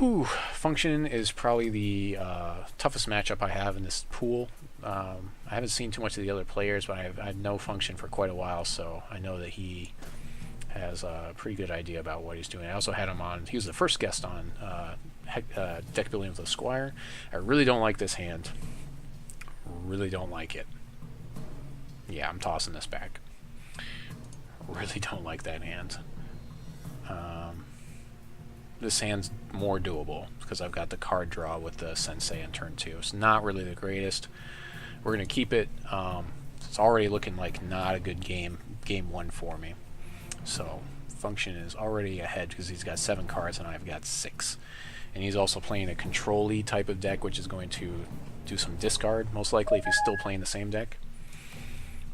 Whew, Function is probably the toughest matchup I have in this pool. I haven't seen too much of the other players, but I know Function for quite a while, so I know that he has a pretty good idea about what he's doing. I also had him on, he was the first guest on Deck Building with the Squire. I really don't like this hand. Really don't like it. Yeah, I'm tossing this back. Really don't like that hand. This hand's more doable because I've got the card draw with the Sensei in turn 2. It's not really the greatest. We're going to keep it. It's already looking like not a good game 1 for me. So Function is already ahead because he's got 7 cards and I've got 6. And he's also playing a control-y type of deck, which is going to do some discard, most likely, if he's still playing the same deck.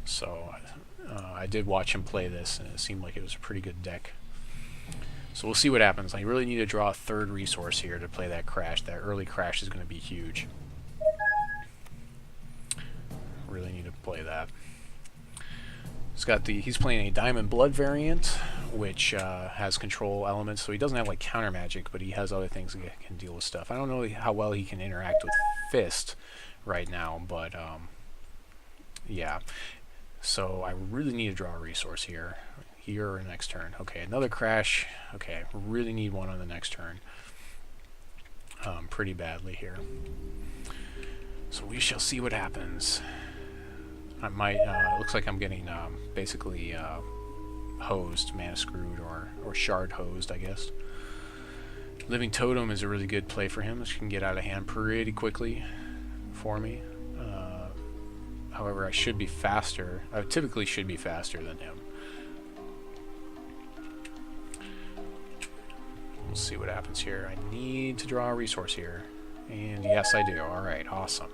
So I did watch him play this, and it seemed like it was a pretty good deck. So we'll see what happens. I really need to draw a 3rd resource here to play that crash. That early crash is going to be huge. Really need to play that. He's playing a Diamond Blood variant, which has control elements, so he doesn't have like counter magic, but he has other things that can deal with stuff. I don't know how well he can interact with Fist right now, but yeah. So I really need to draw a resource here or next turn. Okay, another crash. Okay, really need one on the next turn. Pretty badly here. So we shall see what happens. I might, looks like I'm getting basically hosed, mana screwed, or shard hosed, I guess. Living Totem is a really good play for him. This can get out of hand pretty quickly for me. However, I should be faster. I typically should be faster than him. We'll see what happens here. I need to draw a resource here. And yes, I do. Alright, awesome.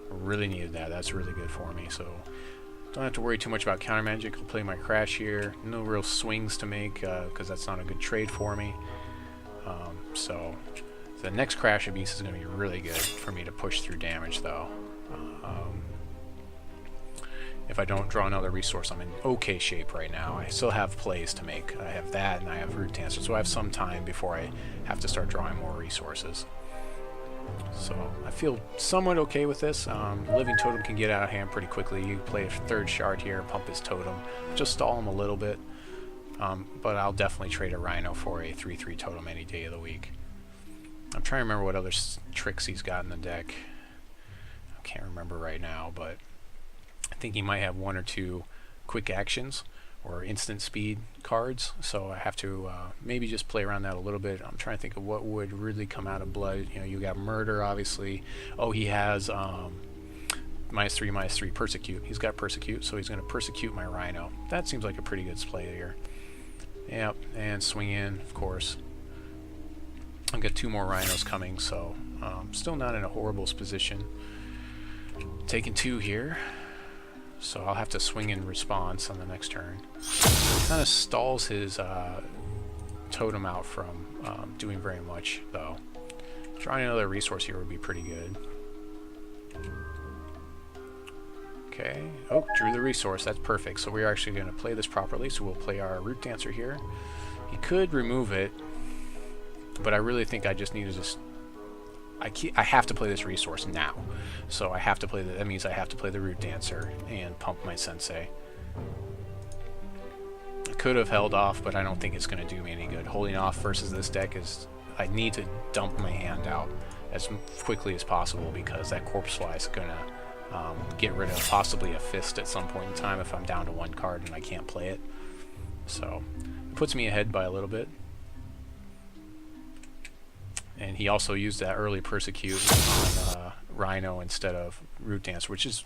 Really needed that. That's really good for me. So don't have to worry too much about counter magic. I'll play my crash here. No real swings to make because that's not a good trade for me. So the next crash of beast is going to be really good for me to push through damage, though. If I don't draw another resource, I'm in okay shape right now. I still have plays to make. I have that, and I have Root Dancer, so I have some time before I have to start drawing more resources. So I feel somewhat okay with this. Living Totem can get out of hand pretty quickly. You play a 3rd shard here, pump his Totem, just stall him a little bit. But I'll definitely trade a Rhino for a 3/3 Totem any day of the week. I'm trying to remember what other tricks he's got in the deck. I can't remember right now, but I think he might have 1 or 2 quick actions or instant speed cards, so I have to maybe just play around that a little bit. I'm trying to think of what would really come out of Blood. You know, you got Murder, obviously. Oh, he has -3/-3 Persecute. He's got Persecute, so he's going to Persecute my Rhino. That seems like a pretty good play here. Yep, and swing in, of course. I've got 2 more Rhinos coming, so still not in a horrible position. Taking 2 here. So I'll have to swing in response on the next turn. Kind of stalls his Totem out from doing very much, though. Drawing another resource here would be pretty good. Okay. Oh, drew the resource. That's perfect. So we're actually going to play this properly. So we'll play our Root Dancer here. He could remove it, but I really think I just need to just... I have to play this resource now, so I have to play that means I have to play the Root Dancer and pump my Sensei. I could have held off, but I don't think it's going to do me any good. Holding off versus this deck is... I need to dump my hand out as quickly as possible because that Corpse Fly is going to get rid of possibly a Fist at some point in time if I'm down to 1 card and I can't play it. So it puts me ahead by a little bit. And he also used that early Persecute on Rhino instead of Root Dancer, which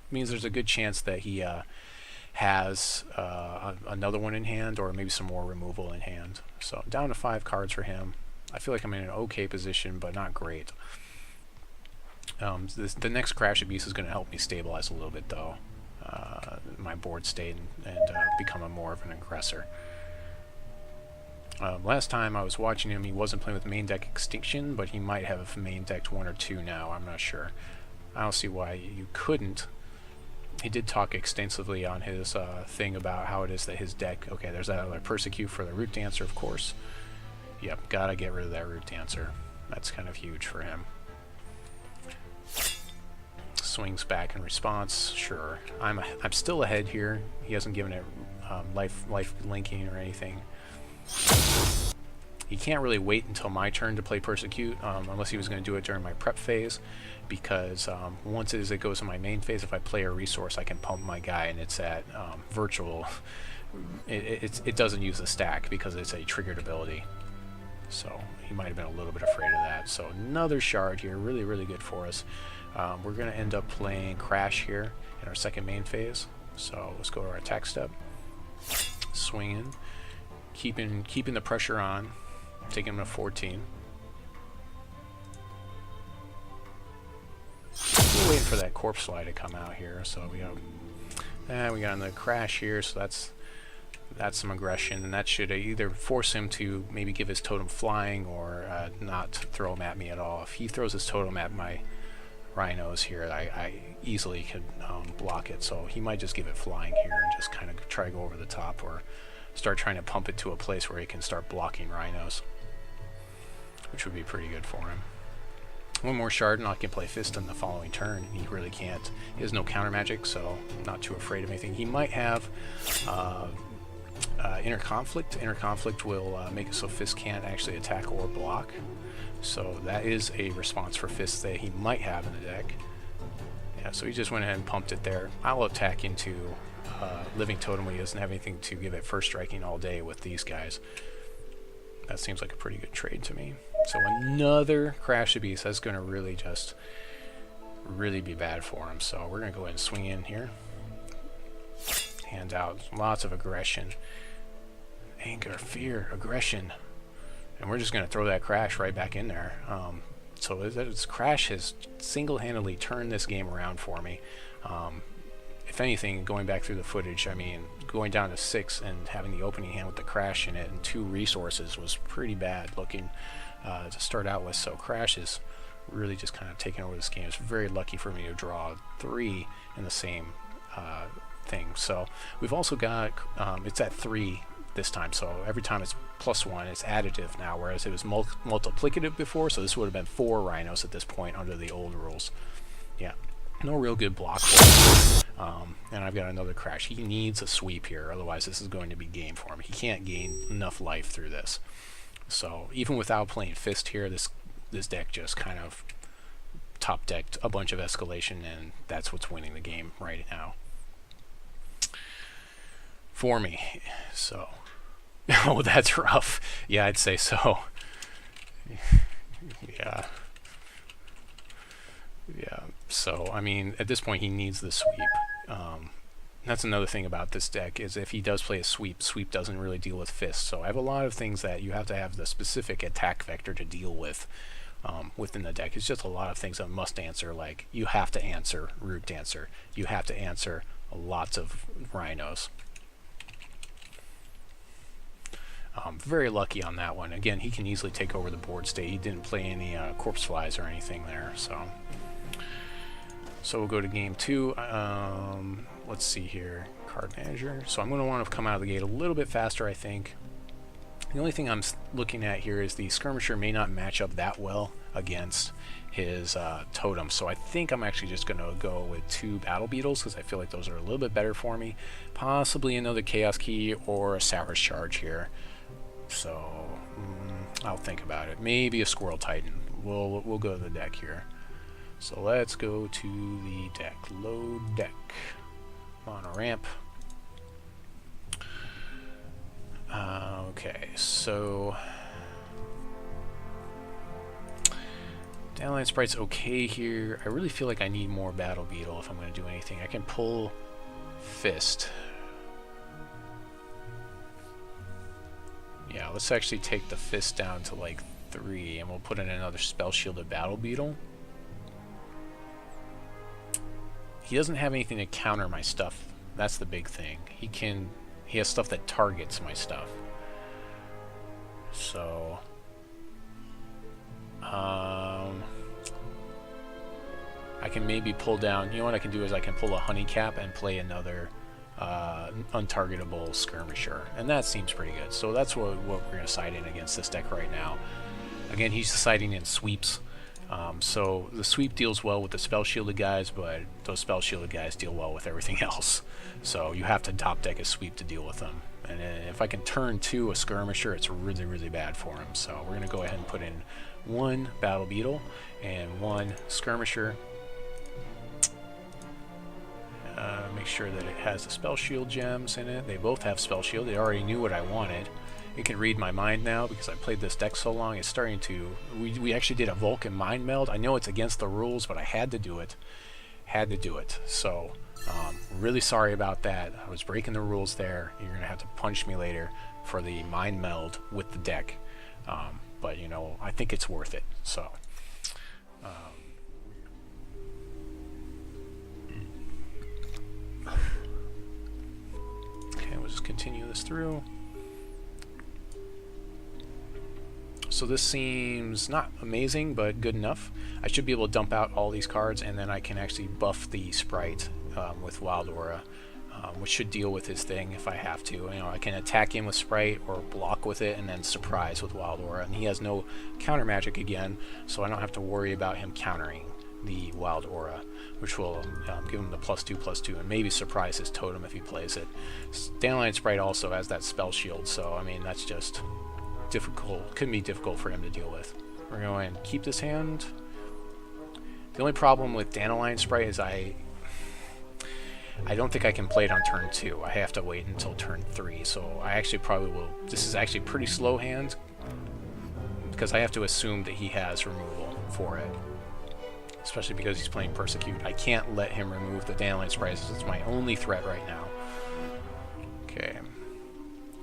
means there's a good chance that he has another one in hand or maybe some more removal in hand. So down to 5 cards for him. I feel like I'm in an okay position, but not great. The next Crash of Beast is going to help me stabilize a little bit, though. My board state and become more of an aggressor. Last time I was watching him, he wasn't playing with main deck Extinction, but he might have main decked 1 or 2 now. I'm not sure. I don't see why you couldn't. He did talk extensively on his thing about how it is that his deck... Okay, there's that other Persecute for the Root Dancer, of course. Yep, gotta get rid of that Root Dancer. That's kind of huge for him. Swings back in response. Sure, I'm still ahead here. He hasn't given it life linking or anything. He can't really wait until my turn to play Persecute, unless he was going to do it during my prep phase, because once it goes in my main phase, if I play a resource, I can pump my guy, and it's at virtual. It doesn't use the stack because it's a triggered ability. So he might have been a little bit afraid of that. So another shard here, really, really good for us. We're going to end up playing Crash here in our second main phase. So let's go to our attack step. Swinging, keeping the pressure on, taking him to 14. We're waiting for that Corpse Slide to come out here. So we got on the Crash here. So that's some aggression, and that should either force him to maybe give his totem flying or not throw him at me at all. If he throws his totem at my rhinos here, I easily could block it, so he might just give it flying here and just kind of try to go over the top, or start trying to pump it to a place where he can start blocking rhinos, which would be pretty good for him. One more shard and I can play Fist in the following turn. He really can't. He has no counter magic, so I'm not too afraid of anything. He might have Inner Conflict. Inner Conflict will make it so Fist can't actually attack or block. So that is a response for Fist that he might have in the deck. Yeah, so he just went ahead and pumped it there. I'll attack into Living Totem when he doesn't have anything to give it first striking all day with these guys. That seems like a pretty good trade to me. So another Crash the Beast. That's going to really be bad for him. So we're going to go ahead and swing in here. Hand out lots of aggression. Anger, fear, aggression. And we're just going to throw that Crash right back in there. So this Crash has single-handedly turned this game around for me. If anything, going back through the footage, I mean, going down to 6 and having the opening hand with the Crash in it and 2 resources was pretty bad looking to start out with. So Crash is really just kind of taking over this game. It's very lucky for me to draw 3 in the same thing. So we've also got, it's at 3 this time, so every time it's +1, it's additive now, whereas it was multiplicative before, so this would have been 4 rhinos at this point under the old rules. Yeah, no real good block for him. And I've got another Crash. He needs a sweep here, otherwise this is going to be game for him. He can't gain enough life through this. So even without playing Fist here, this deck just kind of top decked a bunch of escalation, and that's what's winning the game right now for me. So oh, that's rough. Yeah, I'd say so. Yeah. So I mean, at this point he needs the sweep. That's another thing about this deck, is if he does play a sweep, sweep doesn't really deal with Fist. So I have a lot of things that you have to have the specific attack vector to deal with within the deck. It's just a lot of things that must answer, like you have to answer Root Dancer, you have to answer lots of rhinos. Very lucky on that one. Again, he can easily take over the board state. He didn't play any Corpse Flies or anything there, so we'll go to game 2. Let's see here, card manager. So I'm going to want to come out of the gate a little bit faster, I think. The only thing I'm looking at here is the Skirmisher may not match up that well against his totem, so I think I'm actually just going to go with 2 Battle Beetles, because I feel like those are a little bit better for me. Possibly another Chaos Key or a Sappers Charge here. So I'll think about it. Maybe a Squirrel Titan. We'll go to the deck here. So let's go to the deck. Load deck. Mono ramp. Okay, so Dandelion Sprite's okay here. I really feel like I need more Battle Beetle if I'm going to do anything. I can pull Fist. Yeah, let's actually take the Fist down to like 3, and we'll put in another Spellshield of Battle Beetle. He doesn't have anything to counter my stuff. That's the big thing. He has stuff that targets my stuff. So I can maybe pull down, you know what I can do is I can pull a Honeycap and play another untargetable Skirmisher, and that seems pretty good. So that's what we're going to side in against this deck right now. Again, he's siding in sweeps. So the sweep deals well with the spell shielded guys, but those spell shielded guys deal well with everything else. So you have to top deck a sweep to deal with them. And if I can turn 2 a Skirmisher, it's really, really bad for him. So we're going to go ahead and put in 1 Battle Beetle and 1 Skirmisher. Make sure that it has the spell shield gems in it. They both have spell shield. They already knew what I wanted. It can read my mind now because I played this deck so long. It's starting to... We actually did a Vulcan Mind Meld. I know it's against the rules, but I had to do it. Had to do it. So, really sorry about that. I was breaking the rules there. You're going to have to punch me later for the Mind Meld with the deck. But, you know, I think it's worth it. So... okay, we'll just continue this through. So this seems not amazing, but good enough. I should be able to dump out all these cards, and then I can actually buff the Sprite with Wild Aura, which should deal with his thing if I have to. You know, I can attack him with Sprite or block with it, and then surprise with Wild Aura. And he has no counter magic again, so I don't have to worry about him countering the Wild Aura, which will give him the +2/+2 and maybe surprise his totem if he plays it. Dandelion Sprite also has that spell shield, so I mean that's just difficult. Could be difficult for him to deal with. We're going to keep this hand. The only problem with Dandelion Sprite is I don't think I can play it on turn 2. I have to wait until turn 3, so I actually probably will. This is actually a pretty slow hand because I have to assume that he has removal for it, especially because he's playing Persecute. I can't let him remove the Dandelion Sprite. It's my only threat right now. Okay.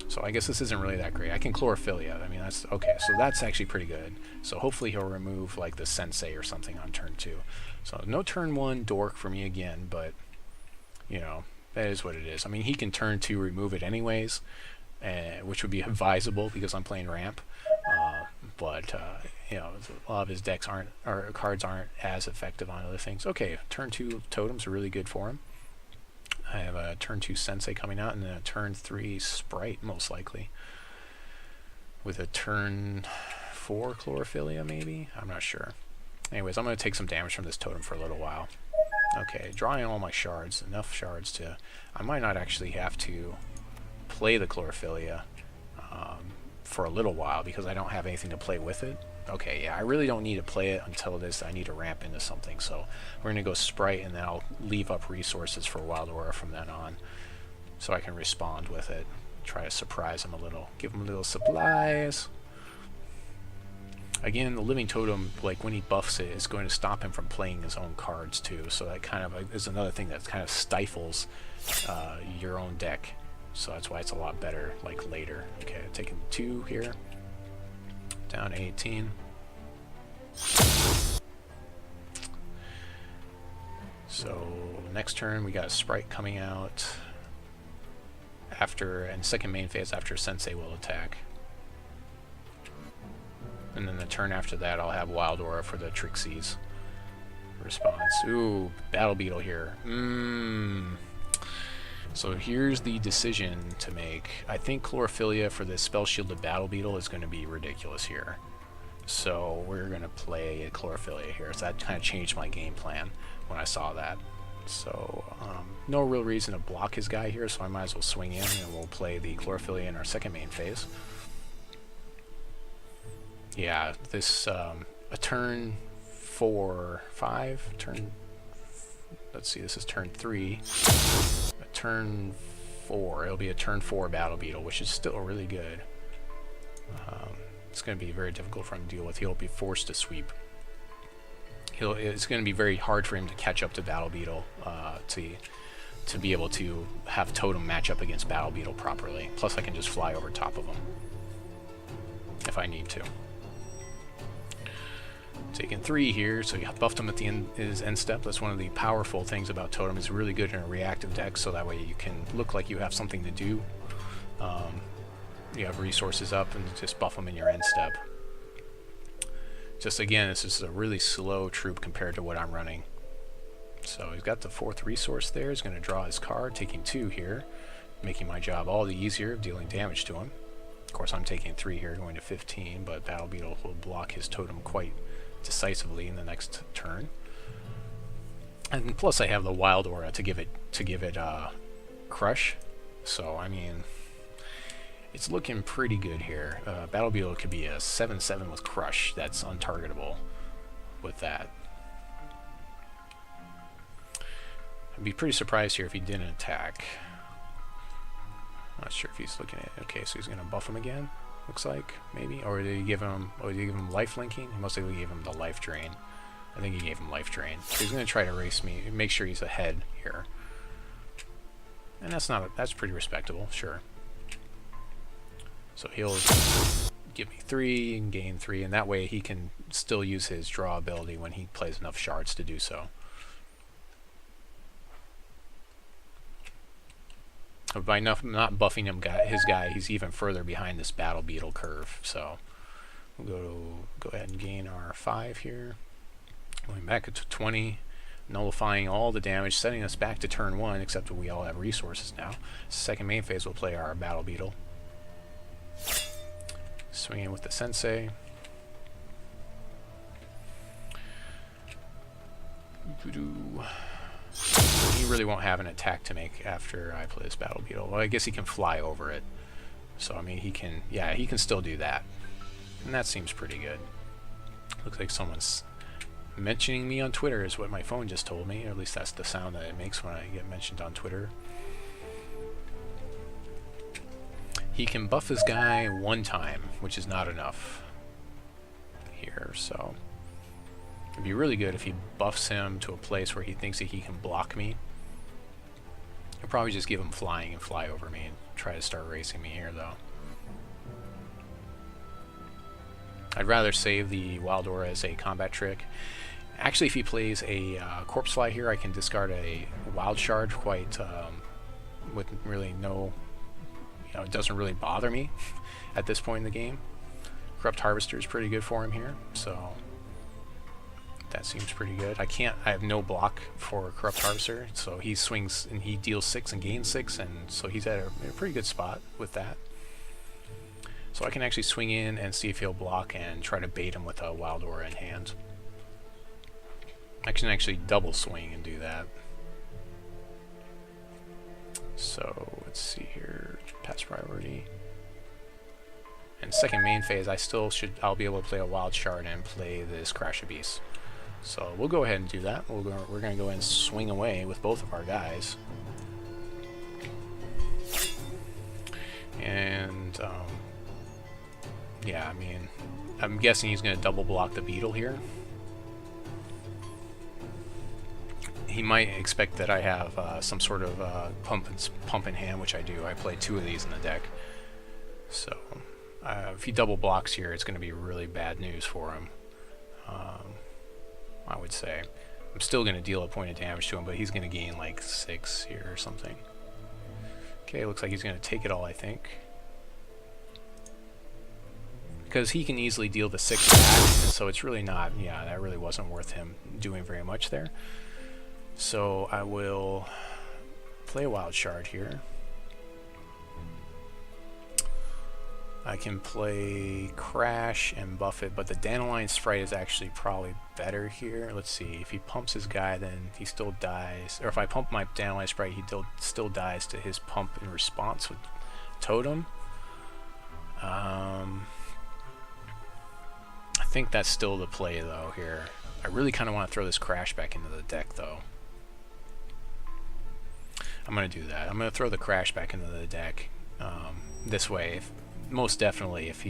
So I guess this isn't really that great. I can Chlorophyllia. I mean, that's okay. So that's actually pretty good. So hopefully he'll remove like the Sensei or something on turn 2. So no turn 1 dork for me again, but you know, that is what it is. I mean, he can turn 2 remove it anyways, which would be advisable because I'm playing ramp. But you know, a lot of his decks aren't, or cards aren't as effective on other things. Okay, turn 2 totems are really good for him. I have a turn 2 Sensei coming out, and then a turn 3 Sprite, most likely. With a turn 4 Chlorophyllia, maybe? I'm not sure. Anyways, I'm going to take some damage from this totem for a little while. Okay, drawing all my shards. Enough shards to... I might not actually have to play the Chlorophyllia for a little while, because I don't have anything to play with it. Okay, yeah, I really don't need to play it until this. I need to ramp into something, so we're going to go Sprite, and then I'll leave up resources for Wild Aura from then on, so I can respond with it. Try to surprise him a little. Give him a little supplies. Again, the Living Totem, like when he buffs it, is going to stop him from playing his own cards too, so that kind of is another thing that kind of stifles your own deck. So that's why it's a lot better like later. Okay, taking 2 here. Down 18. So next turn we got a Sprite coming out after, and second main phase after Sensei will attack. And then the turn after that I'll have Wild Aura for the Trixies response. Ooh, Battle Beetle here. So here's the decision to make. I think Chlorophyllia for this Spell Shielded Battle Beetle is going to be ridiculous here. So we're going to play a Chlorophyllia here. So that kind of changed my game plan when I saw that. So no real reason to block his guy here, so I might as well swing in, and we'll play the Chlorophyllia in our second main phase. Yeah, this a turn 4, 5, turn... Let's see, this is turn 3. Turn 4, it'll be a turn 4 Battle Beetle, which is still really good. It's going to be very difficult for him to deal with. He'll be forced to sweep. It's going to be very hard for him to catch up to Battle Beetle to be able to have Totem match up against Battle Beetle properly. Plus I can just fly over top of him if I need to. Taking 3 here, so you buffed him at the end, his end step. That's one of the powerful things about Totem. Is really good in a reactive deck, so that way you can look like you have something to do. You have resources up and just buff them in your end step. Just again, this is a really slow troop compared to what I'm running. So he's got the 4th resource there. He's going to draw his card, taking 2 here, making my job all the easier of dealing damage to him. Of course, I'm taking 3 here, going to 15, but Battle Beetle will block his totem quite decisively in the next turn. And plus, I have the Wild Aura to give it Crush. So I mean, it's looking pretty good here. Battle Beetle could be a 7/7 with Crush. That's untargetable with that. I'd be pretty surprised here if he didn't attack. Not sure if he's looking at it. Okay, so he's going to buff him again, looks like, maybe? Or did he give him life linking? He must have gave him the life drain. I think he gave him life drain. So he's going to try to race me, make sure he's ahead here. And that's pretty respectable, sure. So he'll give me 3 and gain 3, and that way he can still use his draw ability when he plays enough shards to do so. By not buffing his guy, he's even further behind this Battle Beetle curve. So we'll go ahead and gain our 5 here. Going back to 20, nullifying all the damage, setting us back to turn 1, except that we all have resources now. Second main phase, we'll play our Battle Beetle. Swinging with the Sensei. He really won't have an attack to make after I play this Battle Beetle. Well, I guess he can fly over it. So, I mean, he can still do that. And that seems pretty good. Looks like someone's mentioning me on Twitter is what my phone just told me. Or at least that's the sound that it makes when I get mentioned on Twitter. He can buff his guy 1 time, which is not enough here, so it'd be really good if he buffs him to a place where he thinks that he can block me. He'll probably just give him flying and fly over me and try to start racing me here, though. I'd rather save the Wild Aura as a combat trick. Actually, if he plays a Corpse Fly here, I can discard a Wild Shard quite with really no... it doesn't really bother me at this point in the game. Corrupt Harvester is pretty good for him here, so that seems pretty good. I have no block for Corrupt Harvester, so he swings and he deals 6 and gains 6, and so he's at a pretty good spot with that. So I can actually swing in and see if he'll block and try to bait him with a Wild Aura in hand. I can actually double swing and do that. So let's see here, pass priority. And second main phase, I'll be able to play a Wild Shard and play this Crash Abyss. So we'll go ahead and do that. We're going to go ahead and swing away with both of our guys. And yeah, I mean, I'm guessing he's going to double block the Beetle here. He might expect that I have some sort of pump in hand, which I do. I play 2 of these in the deck. So if he double blocks here, it's going to be really bad news for him. I would say. I'm still going to deal a point of damage to him, but he's going to gain like 6 here or something. Okay, looks like he's going to take it all, I think. Because he can easily deal the 6 back, and so it's really not, yeah, that really wasn't worth him doing very much there. So I will play a Wild Shard here. I can play Crash and buff it, but the Dandelion Sprite is actually probably better here. Let's see, if he pumps his guy, then he still dies. Or if I pump my Dandelion Sprite, he still dies to his pump in response with Totem. I think that's still the play, though, here. I really kind of want to throw this Crash back into the deck, though. I'm going to do that. I'm going to throw the Crash back into the deck. This way, most definitely, if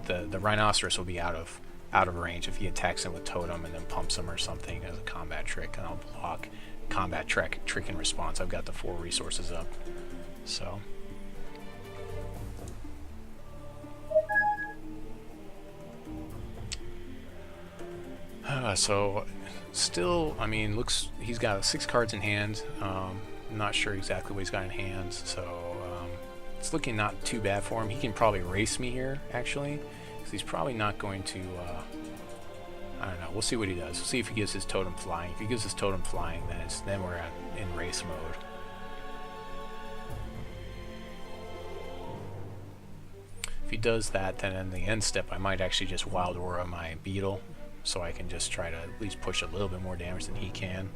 the Rhinoceros will be out of range if he attacks him with Totem and then pumps him or something as a combat trick, and I'll block combat trick in response. I've got the 4 resources up, so. So still, I mean, he's got 6 cards in hand. I'm not sure exactly what he's got in hand, so it's looking not too bad for him. He can probably race me here, actually, because he's probably not going to I don't know. We'll see what he does. We'll see if he gives his totem flying. If he gives his totem flying, then we're in race mode. If he does that, then in the end step, I might actually just Wild Aura my Beetle, so I can just try to at least push a little bit more damage than he can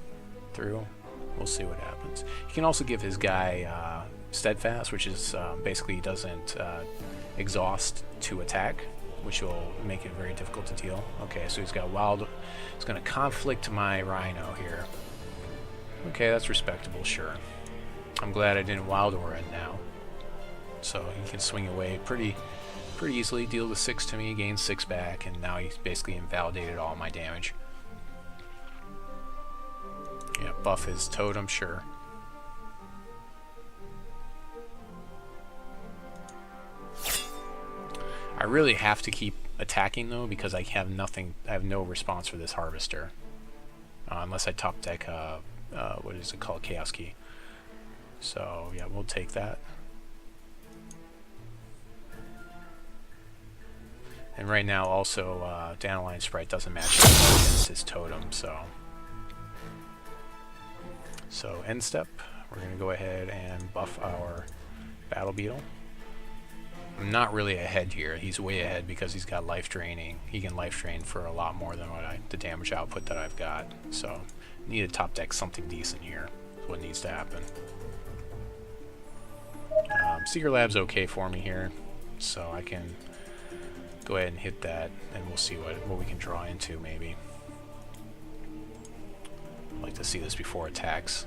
through. We'll see what happens. He can also give his guy Steadfast, which is basically he doesn't exhaust to attack, which will make it very difficult to deal. Okay, so he's got Wild. He's going to conflict my Rhino here. Okay, that's respectable, sure. I'm glad I didn't Wild Aura it now. So he can swing away pretty easily, deal the 6 to me, gain 6 back, and now he's basically invalidated all my damage. Yeah, buff his totem, sure. I really have to keep attacking though, because I have nothing. I have no response for this Harvester, unless I top deck. What is it called? Chaos Key. So yeah, we'll take that. And right now, also, Dandelion Sprite doesn't match up against his totem, so end step, we're going to go ahead and buff our Battle Beetle. I'm not really ahead here. He's way ahead because he's got life draining. He can life drain for a lot more than the damage output that I've got. So, need to top deck something decent here. That's what needs to happen. Secret Lab's okay for me here, so I can go ahead and hit that, and we'll see what we can draw into, maybe. I'd like to see this before attacks.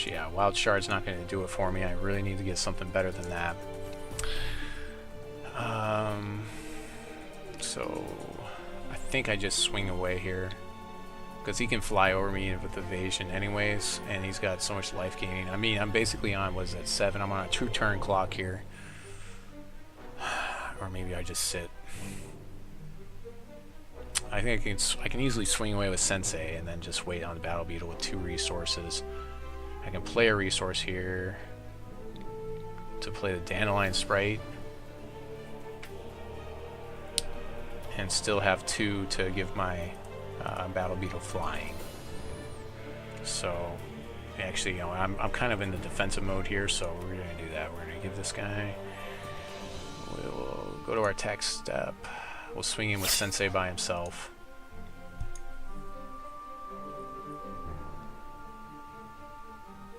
Yeah, Wild Shard's not going to do it for me. I really need to get something better than that. So I think I just swing away here, because he can fly over me with evasion anyways, and he's got so much life gaining. I mean, I'm basically on, what is that, 7? I'm on a 2-turn clock here. Or maybe I just sit. I think I can easily swing away with Sensei and then just wait on the Battle Beetle with 2 resources. I can play a resource here to play the Dandelion Sprite and still have 2 to give my Battle Beetle flying. So actually, you know, I'm kind of in the defensive mode here, so we're going to do that. We're going to give this guy, we'll go to our attack step. We'll swing in with Sensei by himself.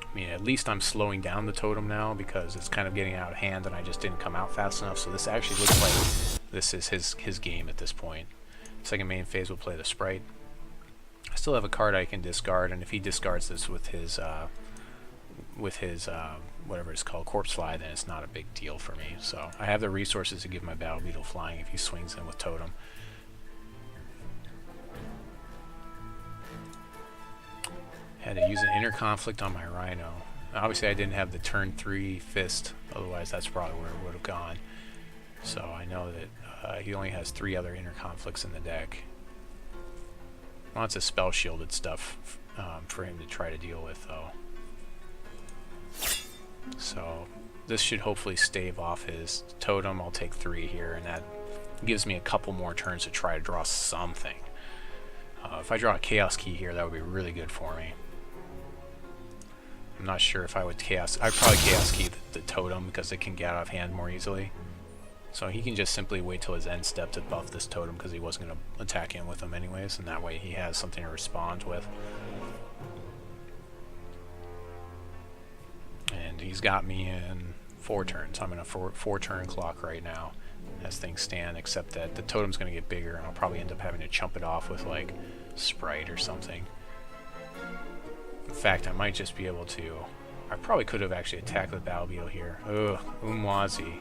I mean, at least I'm slowing down the totem now because it's kind of getting out of hand and I just didn't come out fast enough. So this actually looks like this is his game at this point. Second main phase, we'll play the Sprite. I still have a card I can discard, and if he discards this with his whatever it's called, Corpse Fly, then it's not a big deal for me. So I have the resources to give my Battle Beetle flying if he swings in with Totem. Had to use an Inner Conflict on my Rhino. Obviously I didn't have the turn 3 Fist, otherwise that's probably where it would have gone. So I know that he only has 3 other Inner Conflicts in the deck. Lots of spell shielded stuff for him to try to deal with though. So this should hopefully stave off his Totem. I'll take 3 here, and that gives me a couple more turns to try to draw something. If I draw a Chaos Key here, that would be really good for me. I'm not sure if I would Chaos... I'd probably Chaos Key the Totem because it can get out of hand more easily. So he can just simply wait till his end step to buff this Totem because he wasn't going to attack in with him anyways, and that way he has something to respond with. And he's got me in 4 turns. I'm in a 4-turn clock right now as things stand, except that the Totem's going to get bigger and I'll probably end up having to chump it off with like Sprite or something. In fact, I might just be able to... I probably could have actually attacked the Battle Beetle here. Ugh, Umwazi.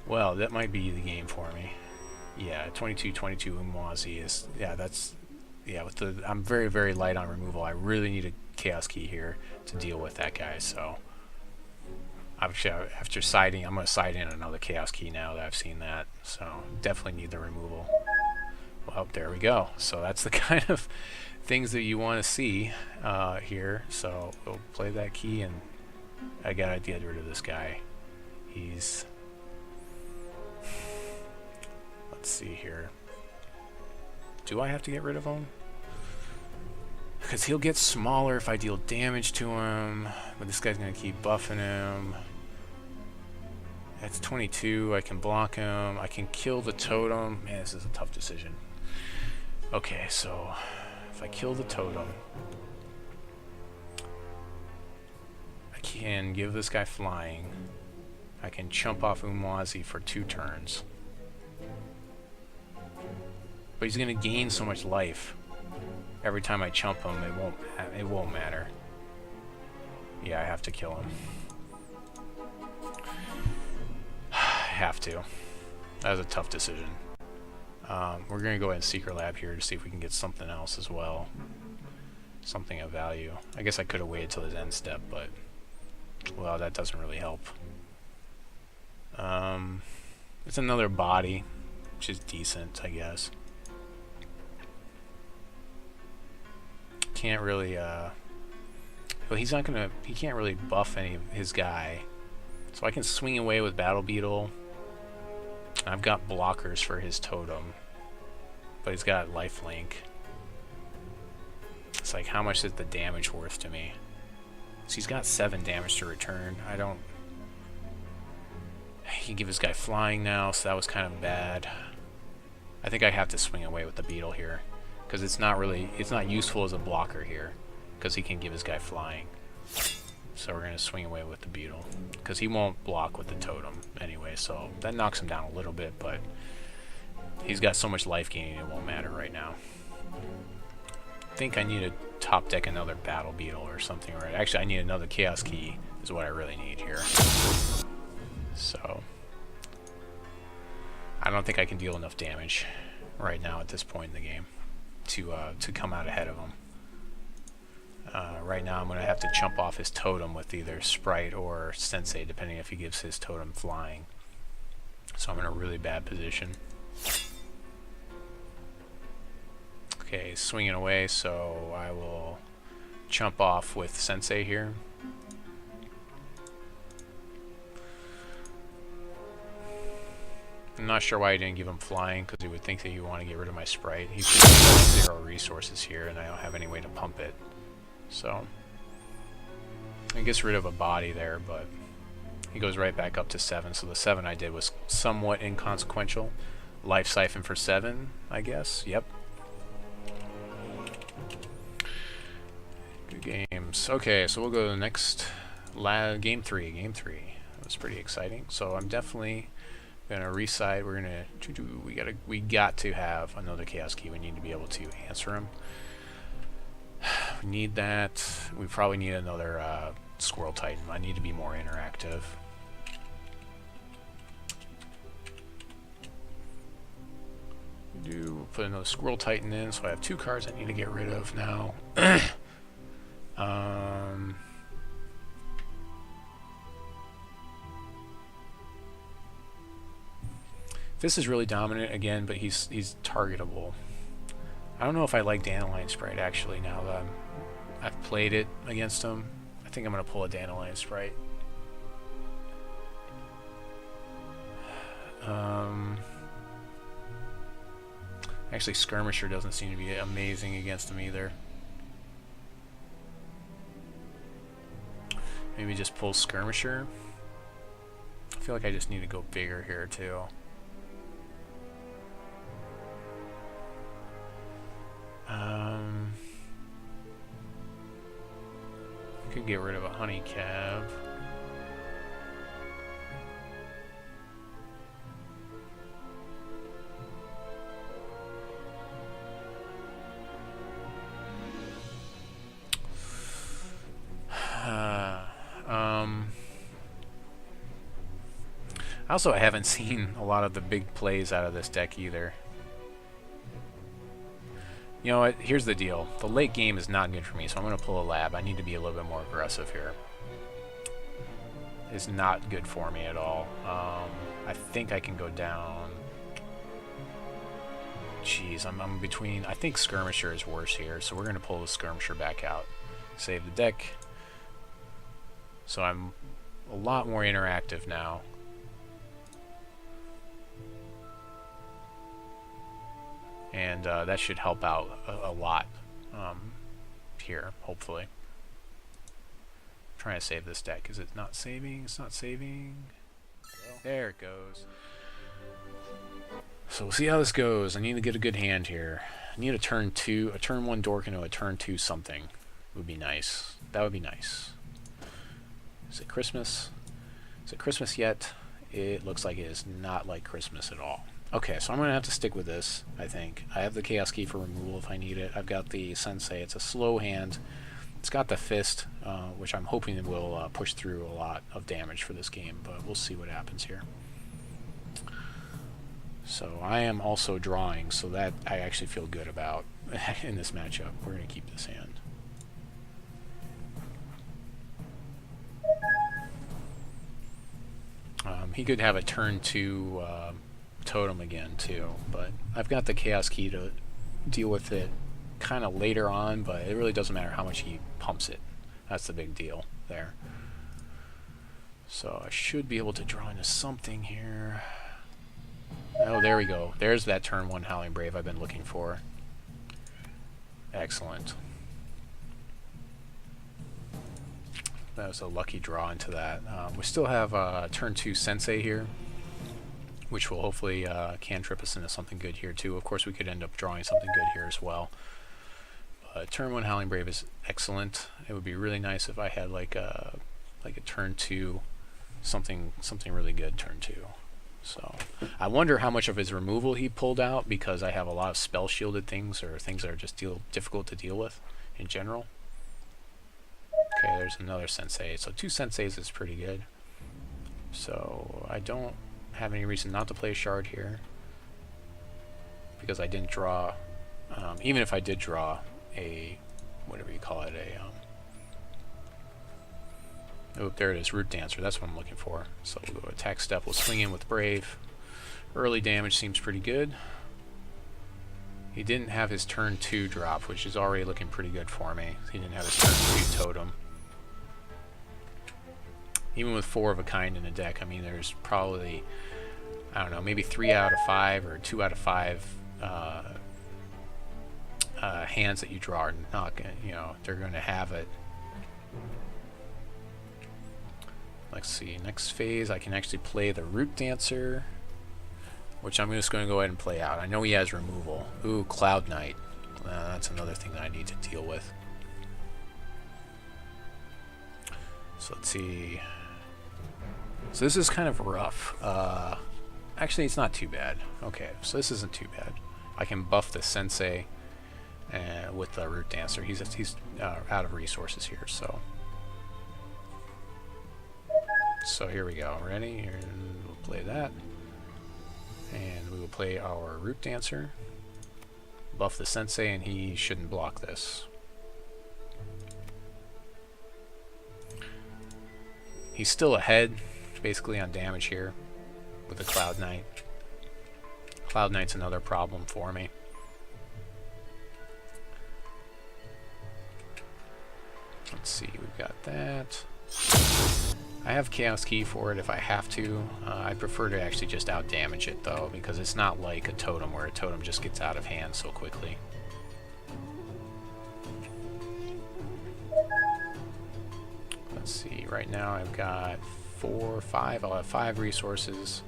Well, that might be the game for me. Yeah, 22-22 Umwazi is... Yeah, that's... Yeah, with the... I'm very, very light on removal. I really need a Chaos Key here to deal with that guy, so... Actually, after siding, I'm going to side in another Chaos Key now that I've seen that. So, definitely need the removal. Well, there we go. So that's the kind of things that you want to see here. So we'll play that key, and I gotta get rid of this guy. He's Let's see here. Do I have to get rid of him? Because he'll get smaller if I deal damage to him, but this guy's going to keep buffing him. That's 22. I can block him. I can kill the totem. Man, this is a tough decision. Okay, so if I kill the totem, I can give this guy flying. I can chump off Umwazi for 2 turns. But he's going to gain so much life. Every time I chump him, it won't matter. Yeah, I have to kill him. I have to. That was a tough decision. We're going to go ahead and Secret Lab here to see if we can get something else as well. Something of value. I guess I could have waited till his end step, but... well, that doesn't really help. It's another body, which is decent, I guess. Can't really, well, he's not gonna, he can't really buff any of his guy. So I can swing away with Battle Beetle. I've got blockers for his totem. But he's got lifelink. It's like, how much is the damage worth to me? So he's got 7 damage to return. I don't... he can give his guy flying now, so that was kind of bad. I think I have to swing away with the Beetle here. Because it's not really, it's not useful as a blocker here, because he can give his guy flying. So we're going to swing away with the Beetle, because he won't block with the totem anyway, so that knocks him down a little bit, but he's got so much life gaining it won't matter right now. I think I need to top deck another Battle Beetle or something, right? Actually, I need another Chaos Key is what I really need here. So I don't think I can deal enough damage right now at this point in the game to come out ahead of him. Right now I'm going to have to chump off his totem with either Sprite or Sensei, depending if he gives his totem flying. So I'm in a really bad position. Okay, swinging away, so I will chump off with Sensei here. I'm not sure why I didn't give him flying, because he would think that you want to get rid of my Sprite. He's just 0 resources here, and I don't have any way to pump it. So, he gets rid of a body there, but he goes right back up to 7. So the 7 I did was somewhat inconsequential. Life Siphon for 7, I guess. Yep. Good games. Okay, so we'll go to the next game 3. Game 3. That was pretty exciting. So I'm definitely gonna reside. We're gonna we got to have another Chaos Key. We need to be able to answer him. We need that. We probably need another Squirrel Titan. I need to be more interactive. We'll put another Squirrel Titan in, so I have 2 cards I need to get rid of now. This is really dominant again, but he's targetable. I don't know if I like Dandelion Sprite actually now that I've played it against him. I think I'm going to pull a Dandelion Sprite. Actually, Skirmisher doesn't seem to be amazing against him either. Maybe just pull Skirmisher. I feel like I just need to go bigger here too. I could get rid of a Honeycap. Also, I haven't seen a lot of the big plays out of this deck either. You know what? Here's the deal. The late game is not good for me, so I'm going to pull a lab. I need to be a little bit more aggressive here. It's not good for me at all. I think I can go down. Jeez, I'm between... I think Skirmisher is worse here, so we're going to pull the Skirmisher back out. Save the deck. So I'm a lot more interactive now. and that should help out a lot here, hopefully. I'm trying to save this deck. Is it not saving? It's not saving. There it goes. So we'll see how this goes. I need to get a good hand here. I need a turn 2, a turn 1 dork into a turn 2 something would be nice. That would be nice. Is it Christmas? Is it Christmas yet? It looks like it is not like Christmas at all. Okay, so I'm going to have to stick with this, I think. I have the Chaos Key for removal if I need it. I've got the Sensei. It's a slow hand. It's got the Fist, which I'm hoping it will push through a lot of damage for this game, but we'll see what happens here. So I am also drawing, so that I actually feel good about in this matchup. We're going to keep this hand. He could have a turn 2 totem again too, but I've got the Chaos Key to deal with it kind of later on, but it really doesn't matter how much he pumps it. That's the big deal there. So I should be able to draw into something here. Oh, there we go. There's that turn 1 Howling Brave I've been looking for. Excellent. That was a lucky draw into that. We still have turn 2 Sensei here, which will hopefully cantrip us into something good here too. Of course, we could end up drawing something good here as well. Turn 1 Howling Brave is excellent. It would be really nice if I had like a turn 2 something really good turn 2. So I wonder how much of his removal he pulled out, because I have a lot of spell shielded things or things that are just difficult to deal with in general. Okay, there's another Sensei. So 2 Senseis is pretty good. So I don't have any reason not to play a shard here, because I didn't draw, even if I did draw a, whatever you call it, oh, there it is, Root Dancer, that's what I'm looking for. So we'll go attack step, we'll swing in with Brave. Early damage seems pretty good. He didn't have his turn 2 drop, which is already looking pretty good for me. He didn't have his turn 2 totem. Even with 4 of a kind in the deck, I mean, there's probably, I don't know, maybe 3 out of 5 or 2 out of 5 hands that you draw are not going to, you know, they're going to have it. Let's see, next phase I can actually play the Root Dancer, which I'm just going to go ahead and play out. I know he has removal. Ooh, Cloud Knight. That's another thing that I need to deal with. So let's see. So this is kind of rough. Actually, it's not too bad. Okay, so this isn't too bad. I can buff the Sensei with the Root Dancer. He's out of resources here, so. So here we go. Ready? Here, we'll play that. And we will play our Root Dancer. Buff the Sensei, and he shouldn't block this. He's still ahead, basically, on damage here with the Cloud Knight. Cloud Knight's another problem for me. Let's see, we've got that. I have Chaos Key for it if I have to. I prefer to actually just out damage it though, because it's not like a totem where a totem just gets out of hand so quickly. Let's see, right now I've got 4, 5, I'll have 5 resources.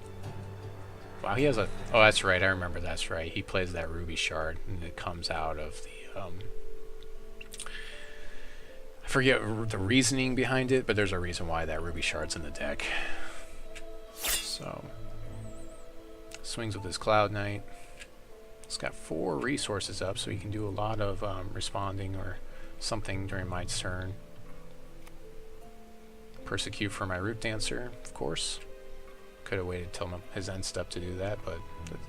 Wow, he has a, oh that's right, I remember, that's right. He plays that Ruby Shard and it comes out of the, I forget the reasoning behind it, but there's a reason why that Ruby Shard's in the deck. So, swings with his Cloud Knight. It's got 4 resources up, so he can do a lot of responding or something during my turn. Persecute for my Root Dancer, of course. Could have waited till his end step to do that, but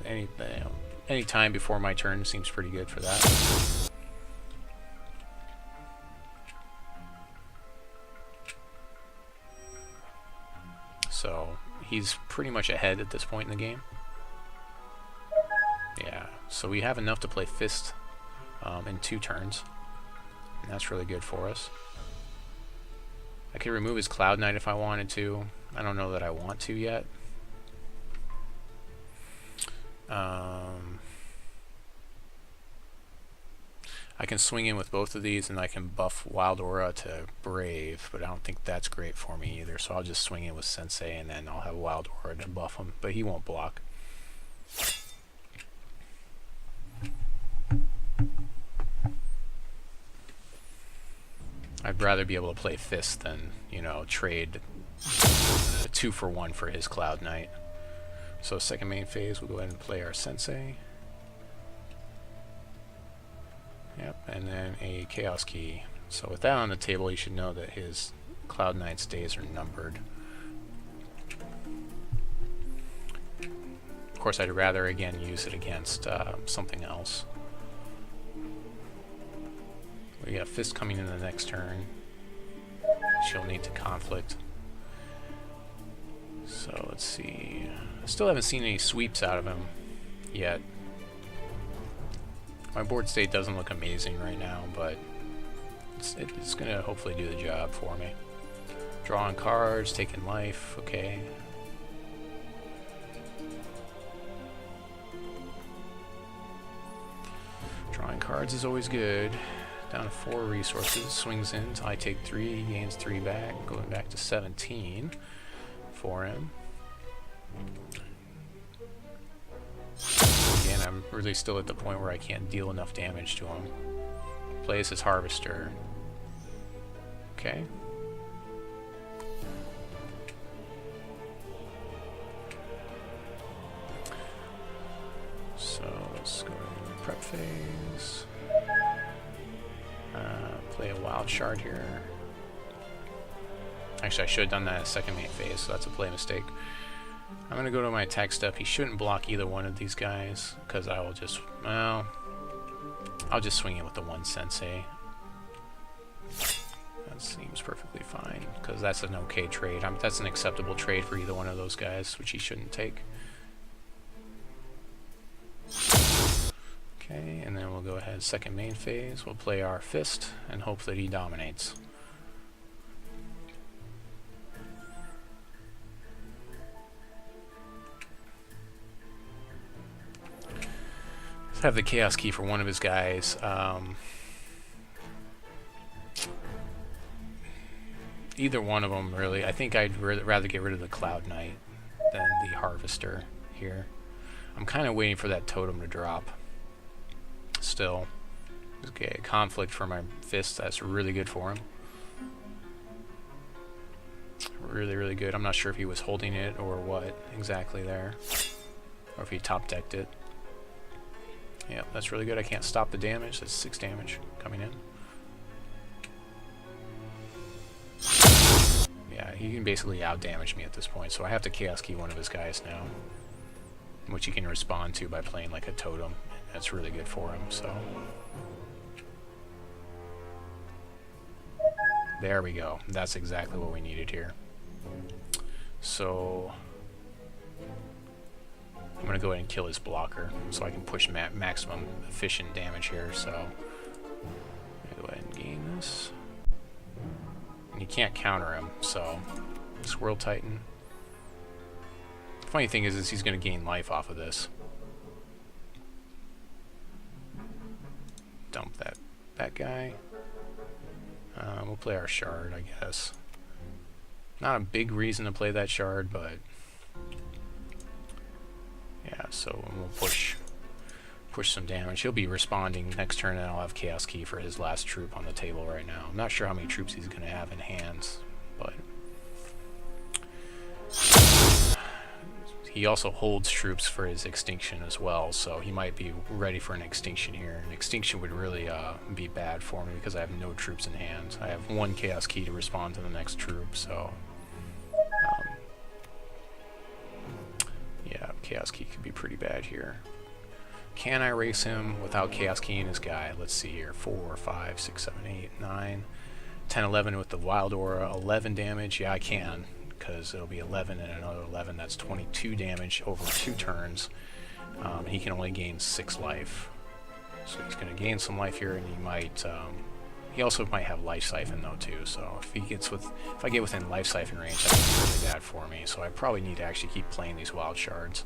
any time before my turn seems pretty good for that. So he's pretty much ahead at this point in the game. Yeah, so we have enough to play Fist in 2 turns, and that's really good for us. I could remove his Cloud Knight if I wanted to. I don't know that I want to yet. I can swing in with both of these, and I can buff Wild Aura to Brave, but I don't think that's great for me either, so I'll just swing in with Sensei, and then I'll have Wild Aura to buff him, but he won't block. I'd rather be able to play Fist than, you know, trade a 2-for-1 for his Cloud Knight. So second main phase, we'll go ahead and play our Sensei. Yep, and then a Chaos Key. So with that on the table, you should know that his Cloud Knight's days are numbered. Of course, I'd rather, again, use it against something else. We got Fist coming in the next turn. She'll need to conflict. So let's see. I still haven't seen any sweeps out of him yet. My board state doesn't look amazing right now, but it's going to hopefully do the job for me. Drawing cards, taking life, okay. Drawing cards is always good. Down to 4 resources, swings in, so I take 3, he gains 3 back, going back to 17 for him. Again, I'm really still at the point where I can't deal enough damage to him. Plays his Harvester. Okay. So let's go to prep phase. Play a Wild Shard here. Actually, I should have done that at second main phase, so that's a play mistake. I'm going to go to my attack step. He shouldn't block either one of these guys, because I will just, well, I'll just swing it with the one Sensei. That seems perfectly fine, because that's an okay trade. That's an acceptable trade for either one of those guys, which he shouldn't take. Okay, and then we'll go ahead, second main phase. We'll play our Fist and hope that he dominates. Let's have the Chaos Key for one of his guys. Either one of them, really. I think I'd rather get rid of the Cloud Knight than the Harvester here. I'm kind of waiting for that totem to drop. Still. Okay, conflict for my Fist. That's really good for him. Really, really good. I'm not sure if he was holding it or what exactly there. Or if he top decked it. Yeah, that's really good. I can't stop the damage. That's 6 damage coming in. Yeah, he can basically out-damage me at this point, so I have to Chaos Key one of his guys now. Which he can respond to by playing like a totem. That's really good for him, so. There we go. That's exactly what we needed here. So I'm going to go ahead and kill his blocker so I can push maximum efficient damage here. So I'm going to go ahead and gain this. And you can't counter him, so Squirrel Titan. The funny thing is he's going to gain life off of this. Dump that guy. We'll play our Shard, I guess. Not a big reason to play that Shard, but yeah, so we'll push some damage. He'll be responding next turn, and I'll have Chaos Key for his last troop on the table right now. I'm not sure how many troops he's going to have in hands, but he also holds troops for his Extinction as well, so he might be ready for an Extinction here. An Extinction would really be bad for me because I have no troops in hand. I have 1 Chaos Key to respond to the next troop, so yeah, Chaos Key could be pretty bad here. Can I race him without Chaos Keying his guy? Let's see here. 4, 5, 6, 7, 8, 9, 10, 11 with the Wild Aura. 11 damage. Yeah, I can, because it'll be 11 and another 11. That's 22 damage over 2 turns. And he can only gain 6 life. So he's going to gain some life here, and he might. He also might have Life Siphon though too. So if I get within Life Siphon range, that's really bad for me. So I probably need to actually keep playing these Wild Shards.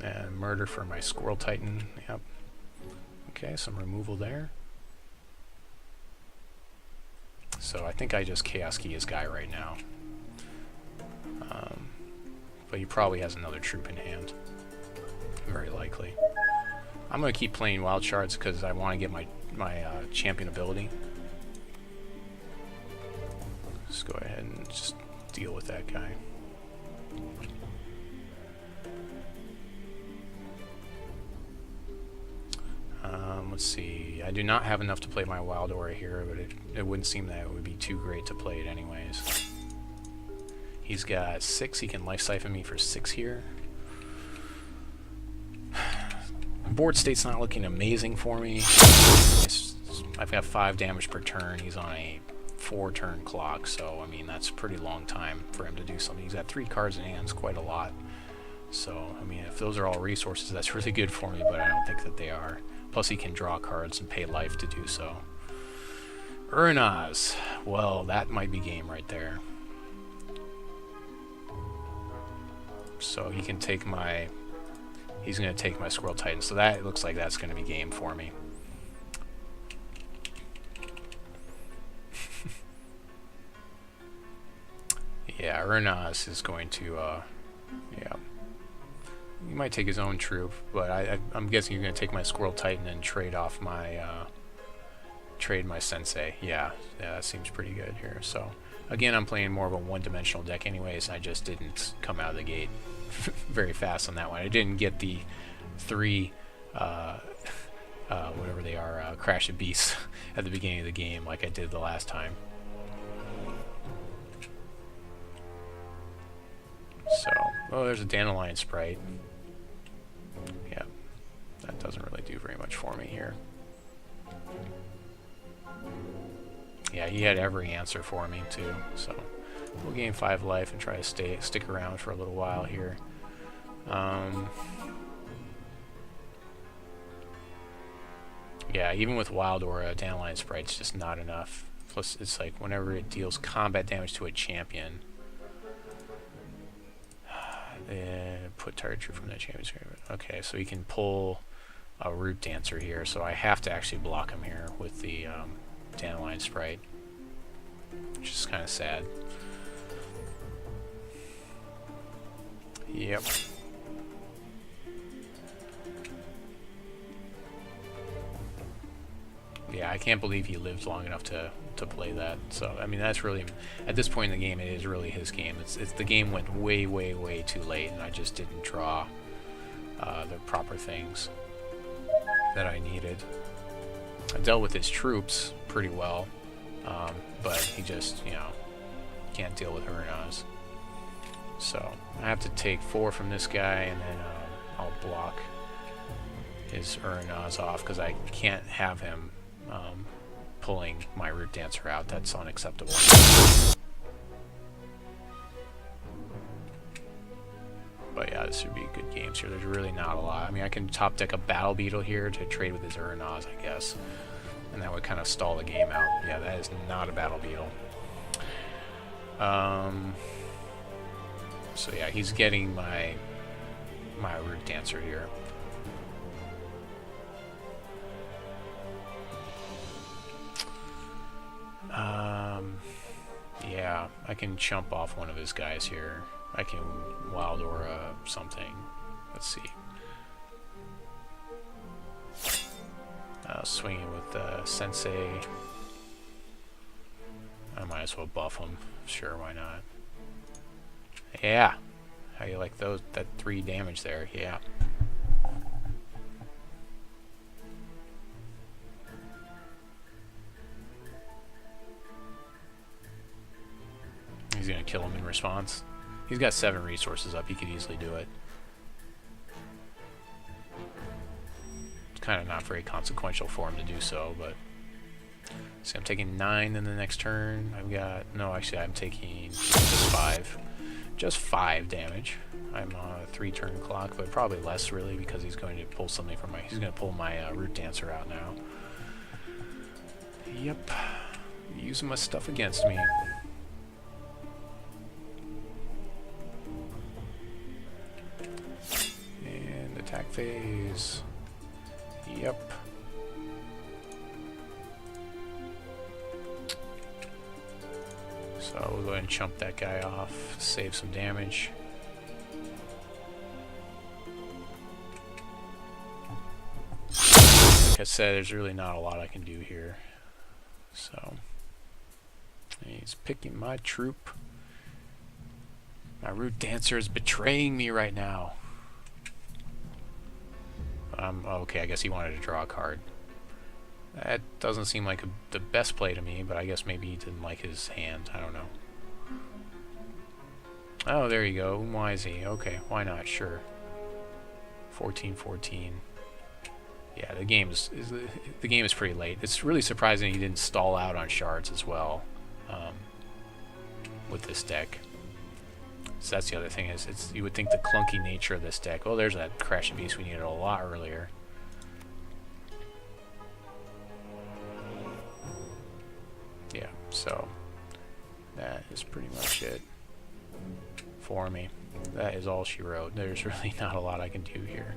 And murder for my Squirrel Titan. Yep. Okay, some removal there. So I think I just Chaos Key his guy right now. But he probably has another troop in hand. Very likely. I'm going to keep playing wild shards because I want to get my champion ability. Let's go ahead and just deal with that guy. Let's see. I do not have enough to play my Wild Aura here, but it wouldn't seem that it would be too great to play it anyways. He's got 6. He can Life Siphon me for 6 here. Board state's not looking amazing for me. I've got 5 damage per turn. He's on a 4-turn clock, so I mean that's a pretty long time for him to do something. He's got 3 cards in hand, quite a lot. So I mean, if those are all resources, that's really good for me, but I don't think that they are. Plus he can draw cards and pay life to do so. Urnaz. Well, that might be game right there. So he can take my... He's going to take my Squirrel Titan, so that looks like that's going to be game for me. Yeah, Urnaz is going to, yeah. He might take his own troop, but I'm guessing you're going to take my Squirrel Titan and trade off my, trade my Sensei. Yeah, that seems pretty good here. So, again, I'm playing more of a one-dimensional deck anyways, and I just didn't come out of the gate very fast on that one. I didn't get the 3, whatever they are, Crash of Beasts at the beginning of the game like I did the last time. So, oh, there's a Dandelion Sprite. Yeah, that doesn't really do very much for me here. Yeah, he had every answer for me too, so we'll gain 5 life and try to stick around for a little while here. Yeah, even with Wild Aura, Dandelion Sprite's just not enough. Plus, it's like whenever it deals combat damage to a champion, put target troop from that champion's grave. Okay, so he can pull a Root Dancer here, so I have to actually block him here with the Dandelion Sprite, which is kind of sad. Yep. Yeah, I can't believe he lived long enough to play that. So I mean, that's really, at this point in the game, it is really his game. It's the game went way too late, and I just didn't draw the proper things that I needed. I dealt with his troops pretty well, but he just, you know, can't deal with Urnaz. So I have to take 4 from this guy, and then I'll block his Urnaz off because I can't have him pulling my Root Dancer out. That's unacceptable. But yeah, this would be good games here. There's really not a lot. I mean, I can top deck a Battle Beetle here to trade with his Urnaz, I guess. And that would kind of stall the game out. Yeah, that is not a Battle Beetle. So yeah, he's getting my Root Dancer here. Yeah, I can chump off one of his guys here. I can Wild Aura something. Let's see. Swing it with Sensei. I might as well buff him. Sure, why not? Yeah. How you like those? That 3 damage there? Yeah. He's gonna kill him in response. He's got 7 resources up. He could easily do it. It's kind of not very consequential for him to do so, but... See, I'm taking 9 in the next turn. I've got... No, actually, I'm taking just 5. Just 5 damage. I'm on a 3-turn clock, but probably less, really, because he's going to pull something from my... He's going to pull my Root Dancer out now. Yep. Using my stuff against me. Attack phase. Yep. So we'll go ahead and chump that guy off, save some damage. Like I said, there's really not a lot I can do here. So he's picking my troop. My Root Dancer is betraying me right now. Okay, I guess he wanted to draw a card. That doesn't seem like the best play to me, but I guess maybe he didn't like his hand. I don't know. Oh, there you go. Umwaizi. Okay, why not? Sure. 14-14. Yeah, the game is pretty late. It's really surprising he didn't stall out on shards as well with this deck. So that's the other thing, is you would think the clunky nature of this deck. Oh, there's that Crashing Beast we needed a lot earlier. Yeah, so that is pretty much it for me. That is all she wrote. There's really not a lot I can do here.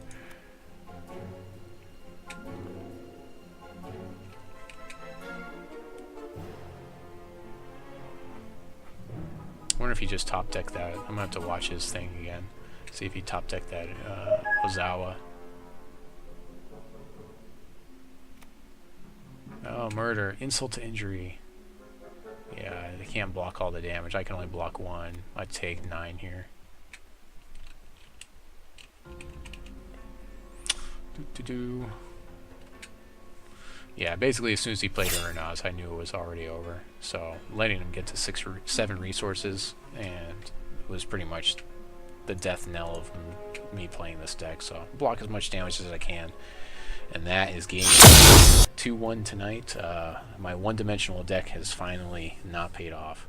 I wonder if he just top decked that. I'm gonna have to watch his thing again. See if he top decked that Ozawa. Oh, murder. Insult to injury. Yeah, they can't block all the damage. I can only block one. I take 9 here. Yeah, basically as soon as he played Urnaz, I knew it was already over. So letting him get to 7 resources, and it was pretty much the death knell of me playing this deck. So block as much damage as I can, and that is game 2-1 tonight. My one-dimensional deck has finally not paid off.